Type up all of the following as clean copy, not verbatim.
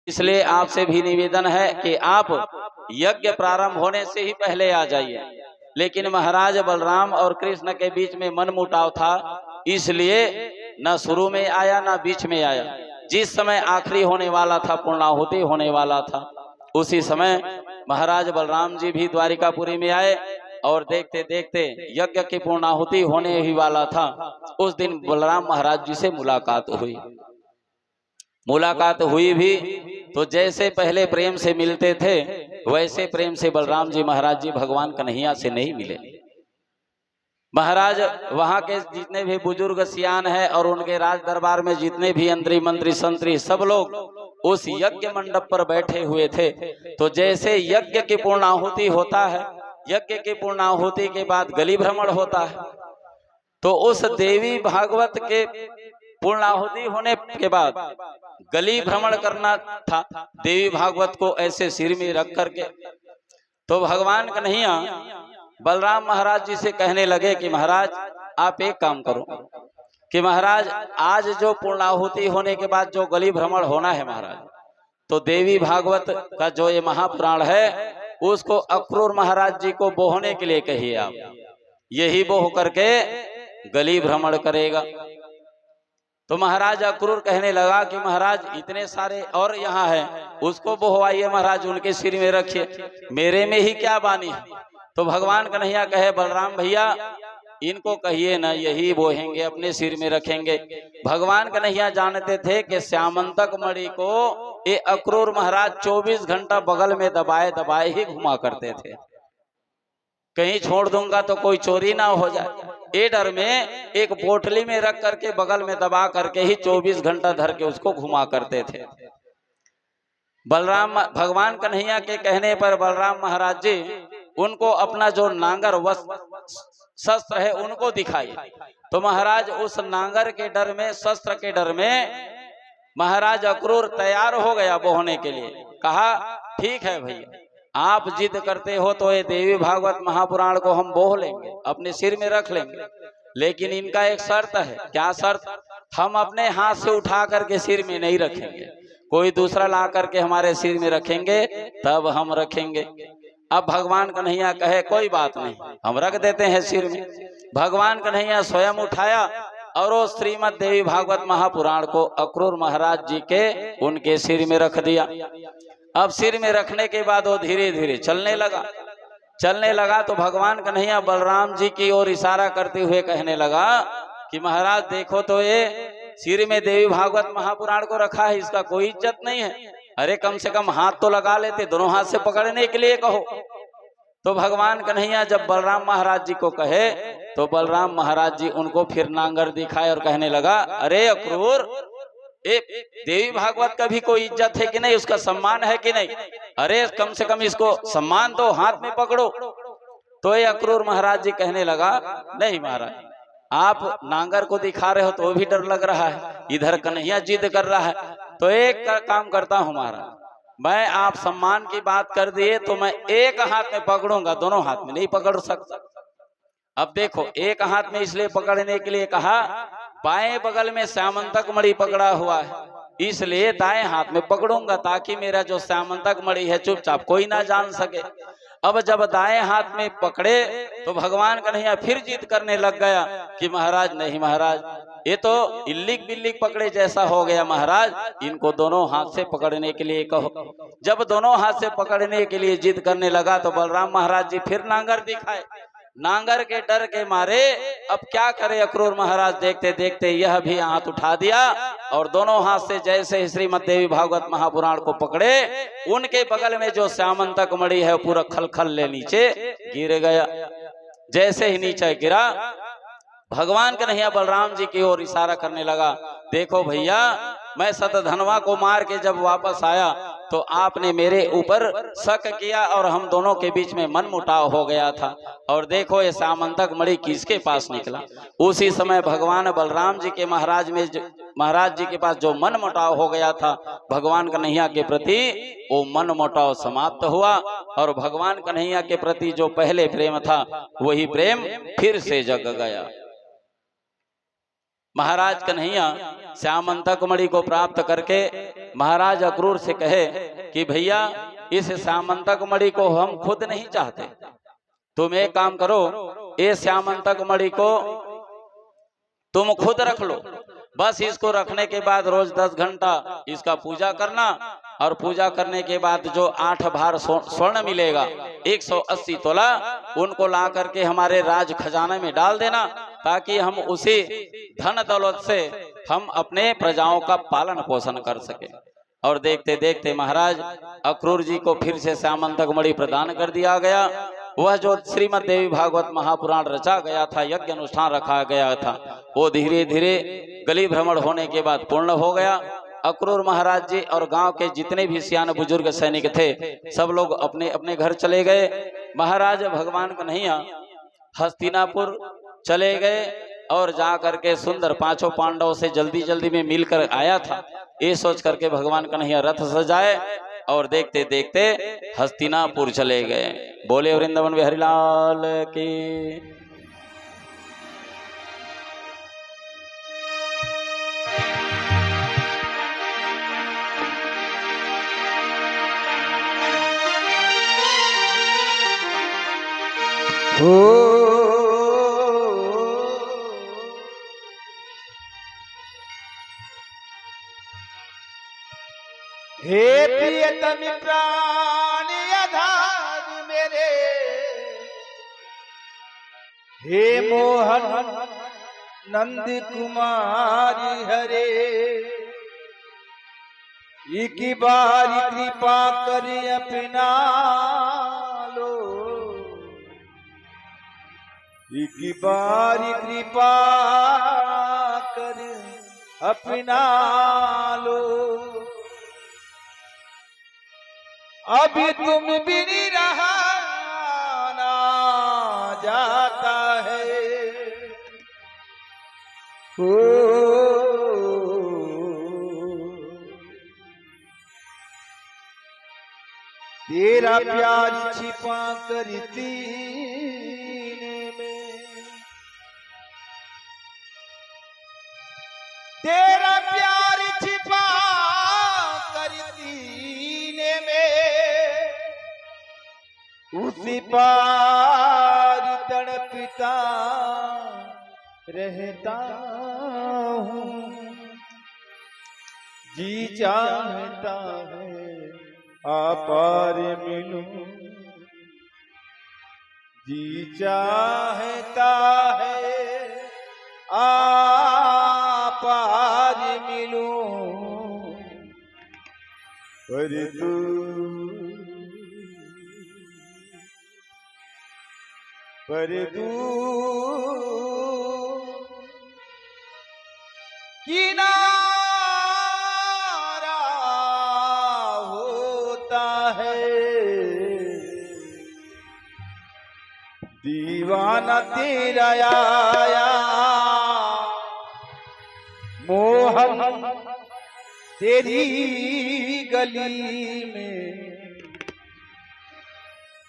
इसलिए आपसे भी निवेदन है कि आप यज्ञ प्रारंभ होने से ही पहले आ जाइए। लेकिन महाराज बलराम और कृष्ण के बीच में मनमुटाव था, इसलिए न शुरू में आया न बीच में आया। जिस समय आखिरी होने वाला था, पूर्णाहुति होने वाला था, उसी समय महाराज बलराम जी भी द्वारिकापुरी में आए और देखते देखते यज्ञ की पूर्णाहुति होने ही वाला था। उस दिन बलराम महाराज जी से मुलाकात हुई भी तो जैसे पहले प्रेम से मिलते थे, वैसे प्रेम से बलराम जी महाराज जी भगवान कन्हैया से नहीं मिले। महाराज वहां के जितने भी बुजुर्ग सियान है और उनके राज दरबार में जितने भी अंतरी मंत्री संतरी सब लोग उस यज्ञ मंडप पर बैठे हुए थे। तो जैसे यज्ञ की पूर्णाहुति होता है, यज्ञ की पूर्णाहुति के बाद गली भ्रमण होता है, तो उस देवी भागवत के पूर्णाहुति होने के बाद गली भ्रमण करना था देवी भागवत को ऐसे सिर में रख करके। तो भगवान कन्हैया बलराम महाराज जी से कहने लगे कि महाराज आप एक काम करो कि महाराज आज जो पूर्णाहुति होने के बाद जो गली भ्रमण होना है महाराज, तो देवी भागवत का जो ये महापुराण है उसको अक्रूर महाराज जी को बोहने के लिए कहिए आप, यही बोह करके गली भ्रमण करेगा। तो महाराज अक्रूर कहने लगा कि महाराज इतने सारे और यहाँ है, उसको बोहवाइए महाराज, उनके सिर में रखिए, मेरे में ही क्या बानी है। तो भगवान कन्हैया कहे बलराम भैया इनको कहिए ना, यही बोहेंगे, अपने सिर में रखेंगे। भगवान कन्हैया जानते थे कि श्यामंतक मणि को ये अक्रूर महाराज 24 घंटा बगल में दबाए दबाए ही घुमा करते थे, कहीं छोड़ दूंगा तो कोई चोरी ना हो जाए। ये डर में एक पोटली में रख करके बगल में दबा करके ही 24 घंटा धर के उसको घुमा करते थे। बलराम भगवान कन्हैया के कहने पर बलराम महाराज जी उनको अपना जो नांगर शस्त्र है उनको दिखाई। तो महाराज उस नांगर के डर में, शस्त्र के डर में महाराज अक्रूर तैयार हो गया बोहने के लिए। कहा ठीक है भैया, आप जिद करते हो तो ये देवी भागवत महापुराण को हम बोह लेंगे, अपने सिर में रख लेंगे, लेकिन इनका एक शर्त है। क्या शर्त? हम अपने हाथ से उठा करके सिर में नहीं रखेंगे, कोई दूसरा ला करके हमारे सिर में रखेंगे तब हम रखेंगे। अब भगवान कन्हैया कहे कोई बात नहीं, हम रख देते हैं सिर में। भगवान कन्हैया स्वयं उठाया और वो श्रीमद देवी भागवत महापुराण को अक्रूर महाराज जी के उनके सिर में रख दिया। अब सिर में रखने के बाद वो धीरे धीरे चलने लगा। तो भगवान कन्हैया बलराम जी की ओर इशारा करते हुए कहने लगा कि महाराज देखो तो ये सिर में देवी भागवत महापुराण को रखा है, इसका कोई इज्जत नहीं है, अरे कम से कम हाथ तो लगा लेते, दोनों हाथ से पकड़ने के लिए कहो। तो भगवान कन्हैया जब बलराम महाराज जी को कहे तो बलराम महाराज जी उनको फिर नांगर दिखाए और कहने लगा अरे अक्रूर, देवी भागवत का भी कोई इज्जत है कि नहीं, उसका सम्मान है कि नहीं, अरे कम से कम इसको सम्मान दो, हाथ में पकड़ो। तो ये अक्रूर महाराज जी कहने लगा नहीं महाराज, आप नांगर को दिखा रहे हो तो भी डर लग रहा है, इधर कन्हैया जिद कर रहा है, तो एक काम करता हूं महाराज, मैं आप सम्मान की बात कर दिए तो मैं एक हाथ में पकड़ूंगा, दोनों हाथ में नहीं पकड़ सकता। अब देखो एक हाथ में इसलिए पकड़ने के लिए कहा, बाएं बगल में श्यामंतक मणि पकड़ा हुआ है, इसलिए दाएं हाथ में पकड़ूंगा ताकि मेरा जो श्यामंतक मणि है चुपचाप कोई ना जान सके। अब जब दाएं हाथ में पकड़े तो भगवान कन्हैया फिर जिद करने लग गया कि महाराज नहीं महाराज, ये तो इल्लिक बिल्लिक पकड़े जैसा हो गया महाराज, इनको दोनों हाथ से पकड़ने के लिए कहो। जब दोनों हाथ से पकड़ने के लिए जिद करने लगा तो बलराम महाराज जी फिर नांगर दिखाए। नांगर के डर के मारे अब क्या करे अक्रूर महाराज, देखते देखते यह भी हाथ उठा दिया और दोनों हाथ से जैसे श्रीमद देवी भागवत महापुराण को पकड़े, उनके बगल में जो श्यामंतक मणि है पूरा खलखल ले नीचे गिर गया। जैसे ही नीचे गिरा भगवान कन्हैया बलराम जी की ओर इशारा करने लगा, देखो भैया मैं शतधनवा को मार के जब वापस आया तो आपने मेरे ऊपर शक किया और हम दोनों के बीच में मनमुटाव हो गया था, और देखो ये श्यामंतक मणि किसके पास निकला। उसी समय भगवान बलराम जी के महाराज जी के पास जो मनमुटाव हो गया था भगवान कन्हैया के प्रति, वो मनमुटाव समाप्त हुआ और भगवान कन्हैया के प्रति जो पहले प्रेम था वही प्रेम फिर से जग गया। महाराज कन्हैया श्यामंतक मणि को प्राप्त करके महाराज अक्रूर से कहे कि भैया इस श्यामंतक मणि को हम खुद नहीं चाहते, तुम एक काम करो, ये श्यामंतक मणि को तुम खुद रख लो, बस इसको रखने के बाद रोज 10 घंटा इसका पूजा करना, और पूजा करने के बाद जो 8 भार स्वर्ण मिलेगा 180 तोला उनको ला करके हमारे राज खजाने में डाल देना, ताकि हम उसी धन दौलत से हम अपने प्रजाओं का पालन पोषण कर सके। और देखते देखते महाराज अक्रूर जी को फिर से श्यामंतक मणि प्रदान कर दिया गया। वह जो श्रीमद् देवी भागवत महापुराण रचा गया था, यज्ञ अनुष्ठान रखा गया था, वो धीरे धीरे गली भ्रमण होने के बाद पूर्ण हो गया। अक्रूर महाराज जी और गांव के जितने भी सियान बुजुर्ग सैनिक थे सब लोग अपने अपने घर चले गए। महाराज भगवान कन्हैया हस्तिनापुर चले गए और जा करके सुंदर 5 पांडवों से जल्दी जल्दी में मिलकर आया था, ये सोच करके भगवान कन्हैया रथ सजाए और देखते देखते हस्तिनापुर चले गए। बोले वृंदावन बिहारी लाल की। हे प्रियतम प्राण आधार मेरे, हे मोहन नंद कुमारी हरे, एक बार कृपा कर अपना लो, एक बार कृपा कर अपना लो, अभी तुम भी नहीं रहा ना जाता है। ओ तेरा प्यार छिपा कर सीने में, तेरा प्यार छिपा कर सीने में, उसी पार तड़पता रहता हूँ, जी चाहता है आपार मिलूं, जी चाहता है आपार मिलूं, पर तू किनारा होता है, दीवाना तेरा आया मोहन तेरी गली में,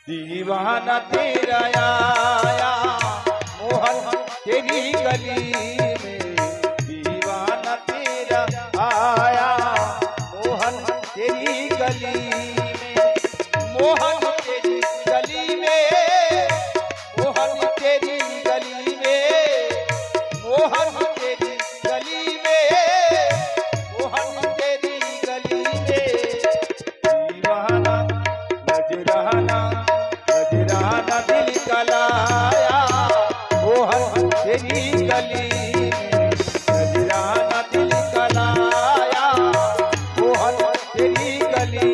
दीवाना तेरा आया मोहन तेरी गली में, दीवाना तेरा आया मोहन तेरी गली में, मोहन तेरी गली में, मोहन तेरी गली में, मोहन तेरी गली में, मोहन तेरी गली में, दीवाना नजराना नजराना दिल का लाया मोहन तेरी गली में, नजराना दिल का लाया मोहन तेरी गली में।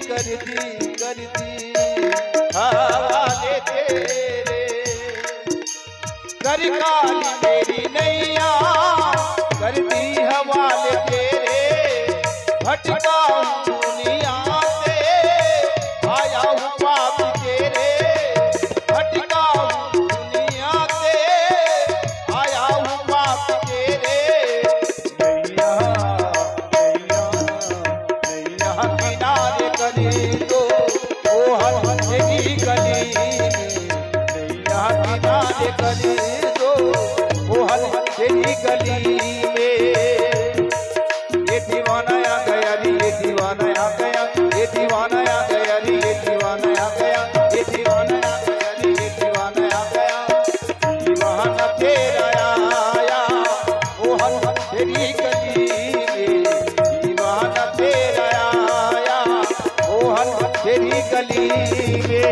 कर दी हवाले तेरे, कर काली मेरी नैया कर दी हवाले तेरे, भटका हूँ दुनिया से आया हूँ पाप तेरे, भटका हूँ दुनिया से आया हूँ पाप तेरे। नैया नैया नैया किनारे करी तो ओ हंसगी गली में, नैया किनारे करी तो ओ हंसगी गली में। ये दीवाना आ गया रे, ये दीवाना आ गया, ये दीवाना आ गया रे, ये दीवाना आ गया, ये दीवाना आ गया रे, ये दीवाना आ गया। दीवाना तेरा आया ओ हल तेरी गली में, दीवाना तेरा आया ओ हल तेरी गली में।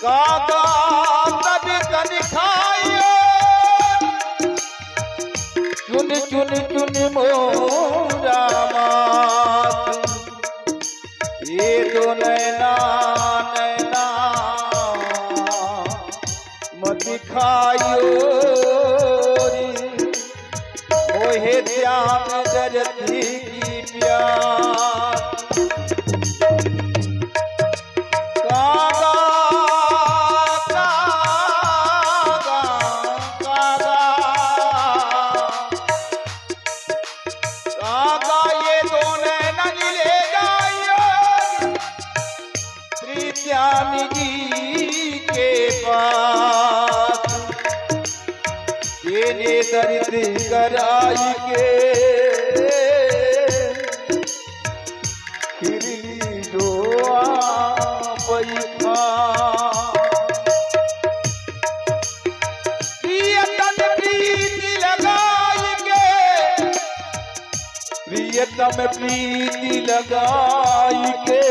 काका तब कन खाइयो चुन चुन चुन मोरा मात, ये तो नैना नैना मत खाइयो रे, ओहे श्याम दरदी की प्यार। श्यामी जी के पास ये दर्द कराई के फिरली जो बैठा, प्रियतम प्रीति लगाई के, प्रियतम प्रीति लगाई के,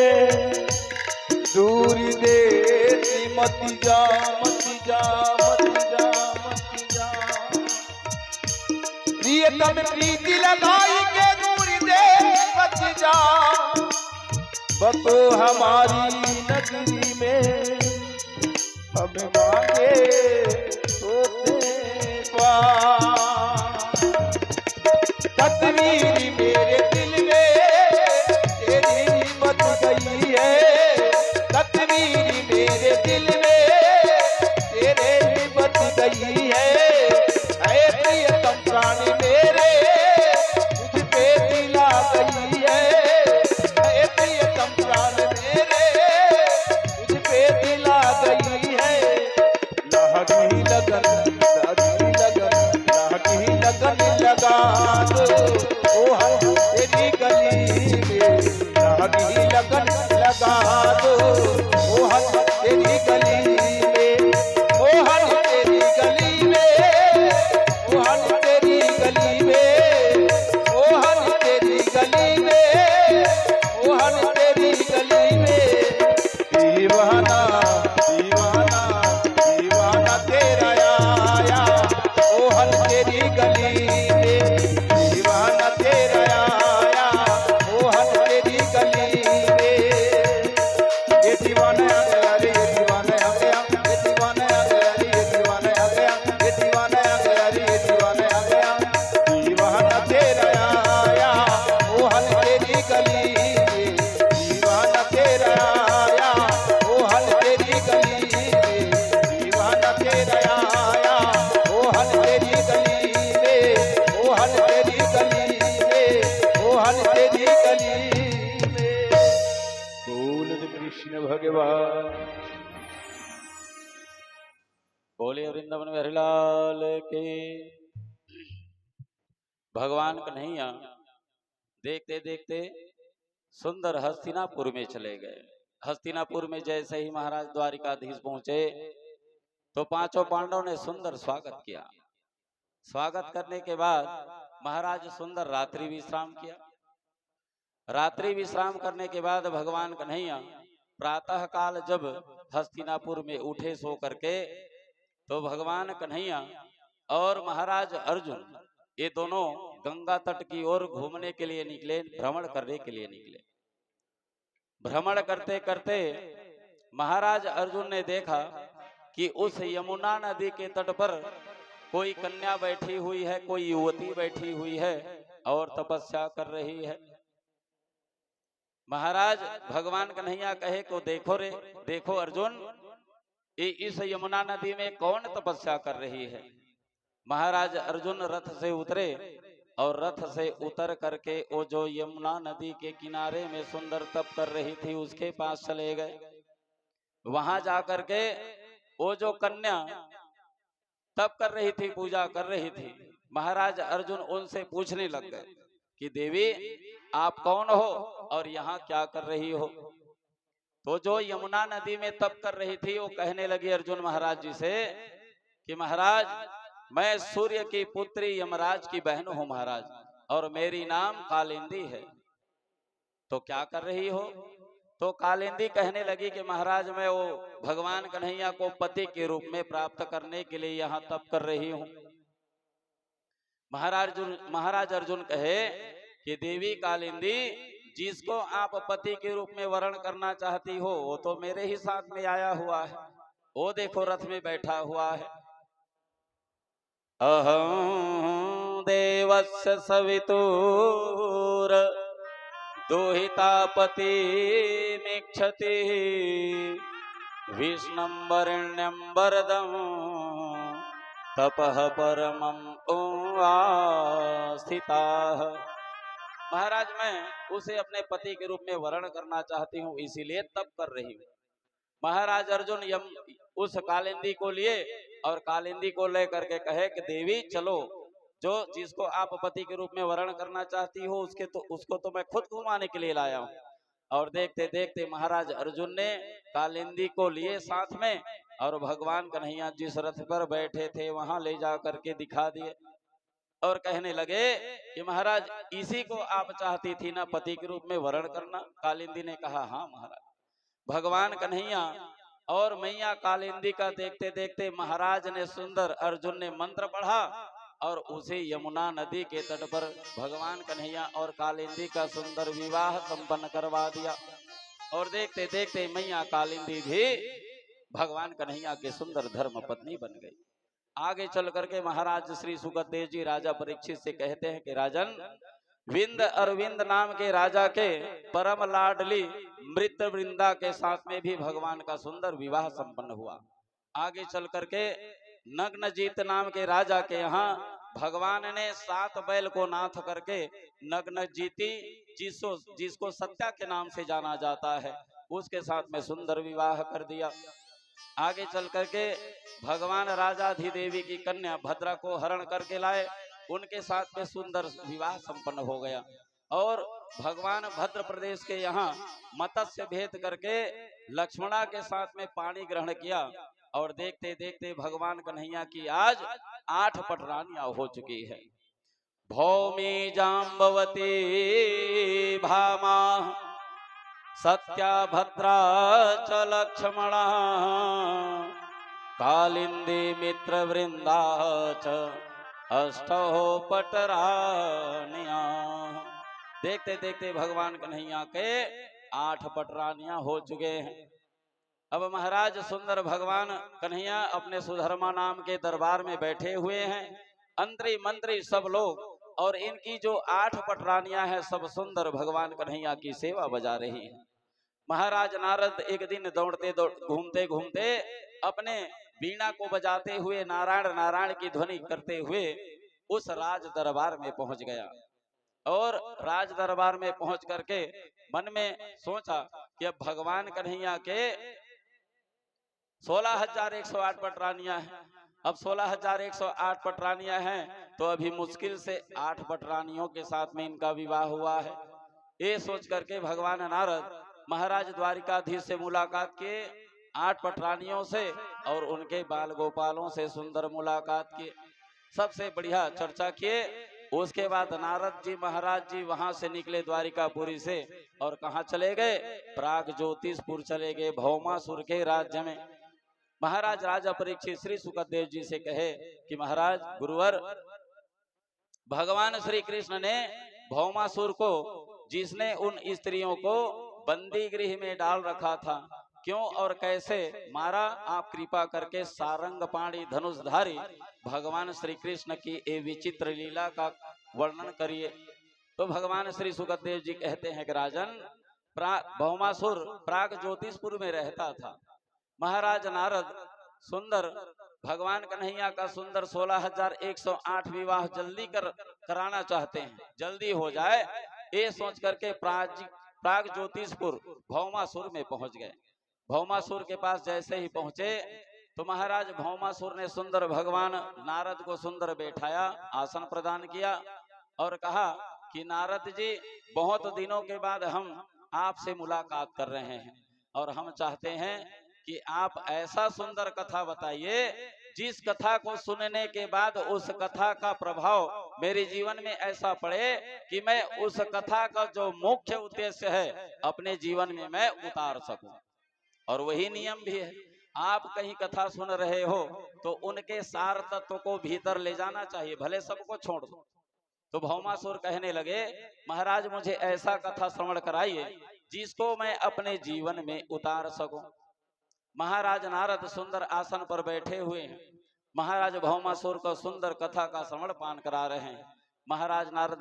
दूरी देती मत जा मत जा मत जा मत जा, प्रियतम प्रीति लगाई के दूरी दे मत जा, बतो हमारी नगरी में अब मांगे सोते पास। तस्वीर मेरे दिल में तेरी बच गई है, तस्वीर मेरे दिल में तेरे ही बच गई है। ऐ प्रियतम प्राण मेरे तुझ पे दिला गई है, ऐ प्रियतम प्राण मेरे तुझ पे दिला गई है। लहगी बोले वृंदावन में हरिलाल के। भगवान कन्हैया देखते देखते सुंदर हस्तिनापुर में चले गए। हस्तिनापुर में जैसे ही महाराज द्वारिकाधीश पहुंचे तो पांचों पांडवों ने सुंदर स्वागत किया। स्वागत करने के बाद महाराज सुंदर रात्रि विश्राम किया। रात्रि विश्राम करने के बाद भगवान कन्हैया प्रातः काल जब हस्तिनापुर में उठे सो करके, तो भगवान कन्हैया और महाराज अर्जुन ये दोनों गंगा तट की ओर घूमने के लिए निकले, भ्रमण करने के लिए निकले। भ्रमण करते करते महाराज अर्जुन ने देखा कि उस यमुना नदी के तट पर कोई कन्या बैठी हुई है, कोई युवती बैठी हुई है और तपस्या कर रही है। महाराज भगवान कन्हैया कहे को देखो रे, देखो अर्जुन, इस यमुना नदी में कौन तपस्या कर रही है। महाराज अर्जुन रथ से उतरे और रथ से उतर करके वो जो यमुना नदी के किनारे में सुंदर तप कर रही थी उसके पास चले गए। वहां जाकर के वो जो कन्या तप कर रही थी, पूजा कर रही थी, महाराज अर्जुन उनसे पूछने लग गए कि देवी आप कौन हो और यहाँ क्या कर रही हो। तो जो यमुना नदी में तप कर रही थी वो कहने लगी अर्जुन महाराज जी से कि महाराज मैं सूर्य की पुत्री यमराज की बहन हूं महाराज, और मेरी नाम कालिंदी है। तो क्या कर रही हो। तो कालिंदी कहने लगी कि महाराज मैं वो भगवान कन्हैया को पति के रूप में प्राप्त करने के लिए यहाँ तप कर रही हूँ। महाराज अर्जुन कहे कि देवी कालिंदी, जिसको आप पति के रूप में वर्ण करना चाहती हो वो तो मेरे ही साथ में आया हुआ है, वो देखो रथ में बैठा हुआ है। अहं देवस्य सवितुर दुहितापति मिक्षति विष्णुं वरेण्यं वरदं तपः परमं स्थिताः। महाराज मैं उसे अपने पति के रूप में वर्ण करना चाहती हूँ, इसीलिए तप कर रही हूँ। महाराज अर्जुन उस कालिंदी को लिए और कालिंदी को लेकर के कहे कि देवी चलो, जो जिसको आप पति के रूप में वर्ण करना चाहती हो उसको तो मैं खुद घुमाने के लिए लाया हूँ। और देखते देखते महाराज अर्जुन ने कालिंदी को लिए साथ में और भगवान कन्हैया जिस रथ पर बैठे थे वहां ले जा करके दिखा दिए और कहने लगे कि महाराज इसी को आप चाहती थी ना पति के रूप में वर्ण करना। कालिंदी ने कहा हाँ महाराज। भगवान कन्हैया और मैया कालिंदी का देखते देखते महाराज ने सुंदर अर्जुन ने मंत्र पढ़ा और उसे यमुना नदी के तट पर भगवान कन्हैया और कालिंदी का सुंदर विवाह संपन्न करवा दिया। और देखते देखते मैया कालिंदी भी भगवान कन्हैया के सुंदर धर्म पत्नी बन गई। आगे चल करके महाराज श्री सुखदेव जी राजा परीक्षित से कहते हैं कि राजन, विंद अरविंद नाम के राजा के परम लाडली मृत वृंदा के साथ में भी भगवान का सुंदर विवाह संपन्न हुआ। आगे चल करके नग्नजीत नाम के राजा के यहाँ भगवान ने 7 बैल को नाथ करके नग्नजीती जिसको सत्या के नाम से जाना जाता है उसके साथ में सुंदर विवाह कर दिया। आगे चल करके भगवान राजाधिदेवी की कन्या भद्रा को हरण करके लाए, उनके साथ में सुंदर विवाह संपन्न हो गया। और भगवान भद्र प्रदेश के यहाँ मत्स्य भेद करके लक्ष्मणा के साथ में पानी ग्रहण किया। और देखते देखते भगवान कन्हैया की आज 8 पटरानियां हो चुकी है। भौमी जाम्बवती भामा सत्या भद्रा च लक्ष्मणा कालिंदी मित्र वृंदा च अष्टो पटरानिया। देखते देखते भगवान कन्हैया के 8 पटरानियां हो चुके हैं। अब महाराज सुंदर भगवान कन्हैया अपने सुधर्मा नाम के दरबार में बैठे हुए हैं। अंतरी मंत्री सब लोग और इनकी जो 8 पटरानियां हैं सब सुंदर भगवान कन्हैया की सेवा बजा रही हैं। महाराज नारद एक दिन घूमते घूमते अपने वीणा को बजाते हुए नारायण नारायण की ध्वनि करते हुए उस राज दरबार में पहुंच गया। और राज दरबार में पहुंच करके मन में सोचा कि अब भगवान कन्हैया के 16,108 पटरानियां हैं। अब 16,108 पटरानियां हैं तो अभी मुश्किल से 8 पटरानियों के साथ में इनका विवाह हुआ है। ये सोच करके भगवान नारद महाराज द्वारिकाधीश से मुलाकात किए, 8 पटरानियों से और उनके बाल गोपालों से सुंदर मुलाकात किए, सबसे बढ़िया चर्चा किए। उसके बाद नारद जी महाराज जी वहां से निकले द्वारिकापुरी से और कहाँ चले गए? प्राग ज्योतिषपुर चले गए, भौमासुर के राज्य में। महाराज राजा परीक्षित श्री सुखदेव जी से कहे कि महाराज गुरुवर, भगवान श्री कृष्ण ने भौमासुर को, जिसने उन स्त्रियों को बंदी गृह में डाल रखा था, क्यों और कैसे मारा? आप कृपा करके सारंग पाणी धनुषधारी भगवान श्री कृष्ण की ये विचित्र लीला का वर्णन करिए। तो भगवान श्री सुखदेव जी कहते हैं कि राजन, भौमासुर प्राग ज्योतिषपुर में रहता था। महाराज नारद सुंदर भगवान कन्हैया का सुंदर 16,108 विवाह जल्दी कराना चाहते हैं, जल्दी हो जाए, ये सोच करके प्राग ज्योतिषपुर भौमासुर में पहुंच गए। भौमासुर के पास जैसे ही पहुंचे तो महाराज भौमासुर ने सुंदर भगवान नारद को सुंदर बैठाया, आसन प्रदान किया और कहा कि नारद जी, बहुत दिनों के बाद हम आपसे मुलाकात कर रहे हैं और हम चाहते हैं कि आप ऐसा सुंदर कथा बताइए जिस कथा को सुनने के बाद उस कथा का प्रभाव मेरे जीवन में ऐसा पड़े कि मैं उस कथा का जो मुख्य उद्देश्य है अपने जीवन में मैं उतार सकूं। और वही नियम भी है, आप कहीं कथा सुन रहे हो तो उनके सार तत्व को भीतर ले जाना चाहिए, भले सबको छोड़ दो। तो भौमासुर कहने लगे, महाराज मुझे ऐसा कथा श्रवण कराइए जिसको मैं अपने जीवन में उतार सकूं। महाराज नारद सुंदर आसन पर बैठे हुए हैं, महाराज भौमासुर को सुंदर कथा का श्रवण पान करा रहे हैं। महाराज नारद